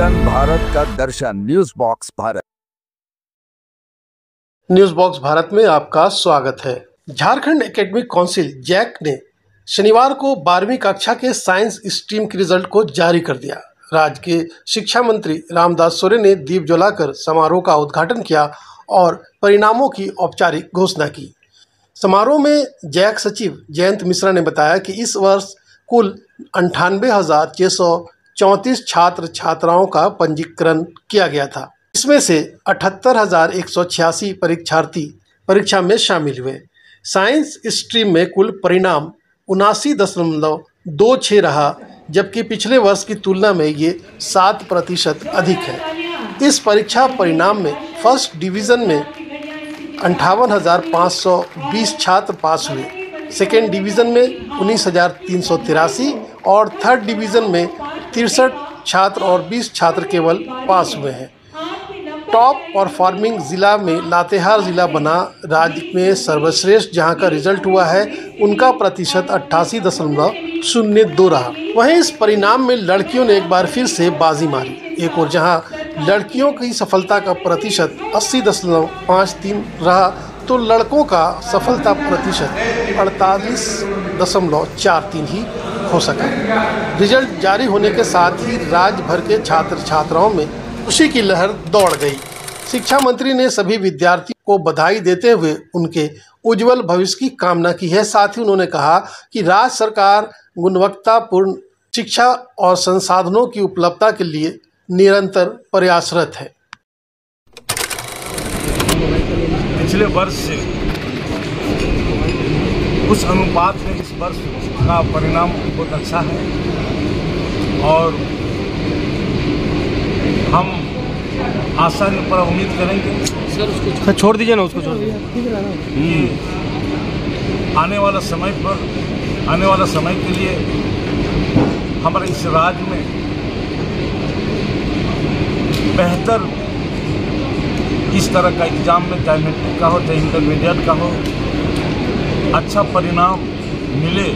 दर्शन, भारत का दर्शन। News box Bharat. News box Bharat में आपका स्वागत है। झारखंड एकेडमिक काउंसिल जैक ने शनिवार को 12वीं कक्षा के साइंस स्ट्रीम के रिजल्ट को जारी कर दिया। राज्य के शिक्षा मंत्री रामदास सोरेन ने दीप जलाकर समारोह का उद्घाटन किया और परिणामों की औपचारिक घोषणा की। समारोह में जैक सचिव जयंत मिश्रा ने बताया कि इस वर्ष कुल 98,634 छात्र छात्राओं का पंजीकरण किया गया था। इसमें से 78,186 परीक्षार्थी परीक्षा में शामिल हुए। साइंस स्ट्रीम में कुल परिणाम 79.26 रहा, जबकि पिछले वर्ष की तुलना में ये 7% अधिक है। इस परीक्षा परिणाम में फर्स्ट डिवीज़न में 58,520 छात्र पास हुए, सेकेंड डिवीज़न में 19,383 और थर्ड डिवीज़न में 63 छात्र और 20 छात्र केवल पास हुए हैं। टॉप परफॉर्मिंग जिला में लातेहार जिला बना। राज्य में सर्वश्रेष्ठ जहां का रिजल्ट हुआ है उनका प्रतिशत 88.02 रहा। वहीं इस परिणाम में लड़कियों ने एक बार फिर से बाजी मारी। एक और जहां लड़कियों की सफलता का प्रतिशत 80.53 रहा, तो लड़कों का सफलता प्रतिशत 48.43 ही हो सका। रिजल्ट जारी होने के साथ ही राज्य भर के छात्र छात्राओं में खुशी की लहर दौड़ गई। शिक्षा मंत्री ने सभी विद्यार्थियों को बधाई देते हुए उनके उज्जवल भविष्य की कामना की है। साथ ही उन्होंने कहा कि राज्य सरकार गुणवत्तापूर्ण शिक्षा और संसाधनों की उपलब्धता के लिए निरंतर प्रयासरत है। पिछले वर्ष से उस अनुपात में इस वर्ष का परिणाम बहुत अच्छा है और हम आशा पर उम्मीद करेंगे। सर उसको छोड़ दीजिए ना, उसको छोड़ दीजिए। आने वाला समय के लिए हमारे इस राज्य में बेहतर इस तरह का एग्ज़ाम में, चाहे मैट्रिक का हो चाहे इंटरमीडिएट का हो, अच्छा परिणाम मिले,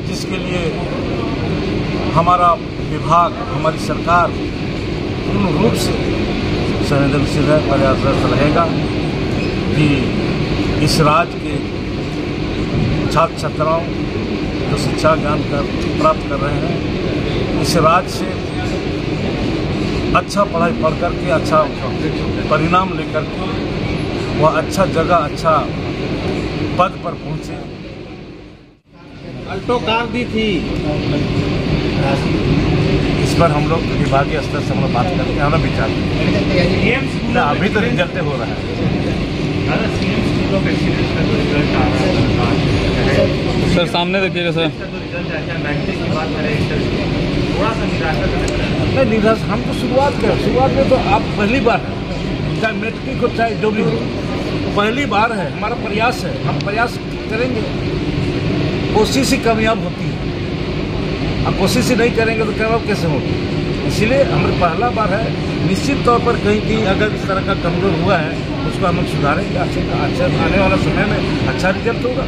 जिसके लिए हमारा विभाग, हमारी सरकार पूर्ण रूप से संवेदनशील है, प्रयासरत रहेगा कि इस राज्य के छात्र छात्राओं जो शिक्षा ज्ञान प्राप्त कर रहे हैं, इस राज्य से अच्छा पढ़ाई पढ़ करके अच्छा परिणाम लेकर के वह अच्छा जगह, अच्छा पद पर पहुँचे। अल्टो कार दी थी। इस पर हम लोग विभागीय स्तर से हम लोग बात करके हमें विचार करेंगे। अभी तो रिजल्ट हो रहा है। सर सामने देखिएगा सर। नहीं निराश, हम तो शुरुआत में तो आप पहली बार है, चाहे मैट्रिक हो चाहे जो भी हो, पहली बार है। हमारा प्रयास है, हम प्रयास करेंगे। कोशिश ही कामयाब होती है। अब कोशिश ही नहीं करेंगे तो कामयाब कैसे होगी? इसीलिए हमारा पहला बार है। निश्चित तौर पर कहीं अगर इस तरह का कमजोर हुआ है उसको हम लोग सुधारेंगे। अच्छा आने वाला समय में अच्छा रिजल्ट होगा।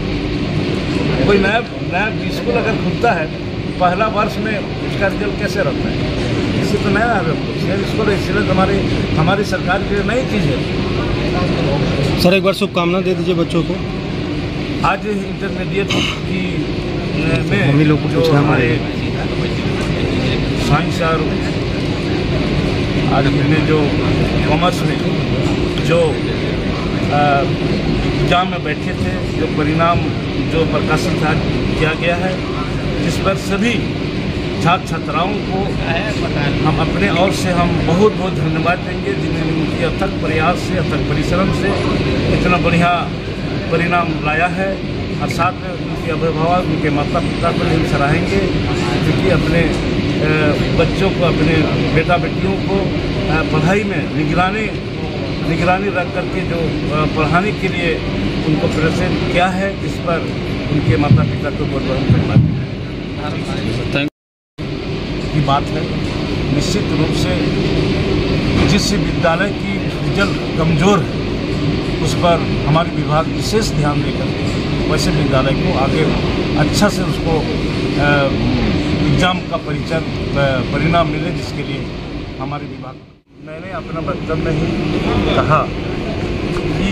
कोई नया स्कूल अगर खुलता है पहला वर्ष में उसका रिजल्ट कैसे रहता है? इसी तो नया है स्कूल, इसलिए हमारी सरकार की नई चीज़ है। सर एक बार शुभकामना दे दीजिए बच्चों को। आज इंटरमीडिएट की में हम ही लोग जो हमारे साइंस और आज मैंने जो कॉमर्स में जो एग्जाम में बैठे थे, जो परिणाम जो प्रकाशित किया गया है, जिस पर सभी छात्र छात्राओं को हम अपने ओर से हम बहुत बहुत धन्यवाद देंगे, जिन्होंने उनके अथक प्रयास से, अथक परिश्रम से इतना बढ़िया परिणाम लाया है। और साथ में उनके अभिभावक, उनके माता पिता को हम सराहेंगे, क्योंकि अपने बच्चों को, अपने बेटा बेटियों को पढ़ाई में निगरानी रख करके जो पढ़ाने के लिए उनको प्रेरित किया है, इस पर उनके माता पिता को बहुत बहुत धन्यवाद की बात है। निश्चित रूप से जिस विद्यालय की रिजल्ट कमज़ोर है उस पर हमारे विभाग विशेष ध्यान देकर वैसे विद्यालय को आगे अच्छा से उसको एग्ज़ाम का परिणाम मिले, जिसके लिए हमारे विभाग। मैंने अपना वक्तव्य में ही कहा कि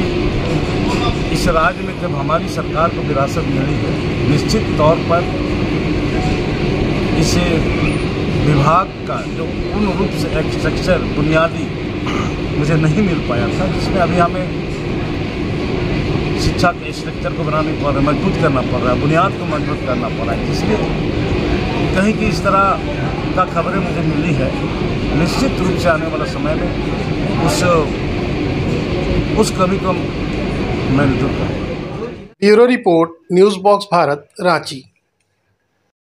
इस राज्य में जब हमारी सरकार को विरासत मिली है, निश्चित तौर पर इसे विभाग का जो पूर्ण रूप से स्ट्रक्चर बुनियादी मुझे नहीं मिल पाया था, जिसमें अभी हमें शिक्षा के स्ट्रक्चर को बनाने पड़ रहा है, मजबूत करना पड़ रहा है, बुनियाद को मजबूत करना पड़ रहा है। इसलिए कहीं की इस तरह का खबरें मुझे मिली है, निश्चित रूप से आने वाला समय में उस कमी को मैं दूर करूँगा। Bureau report, news box Bharat, Ranchi.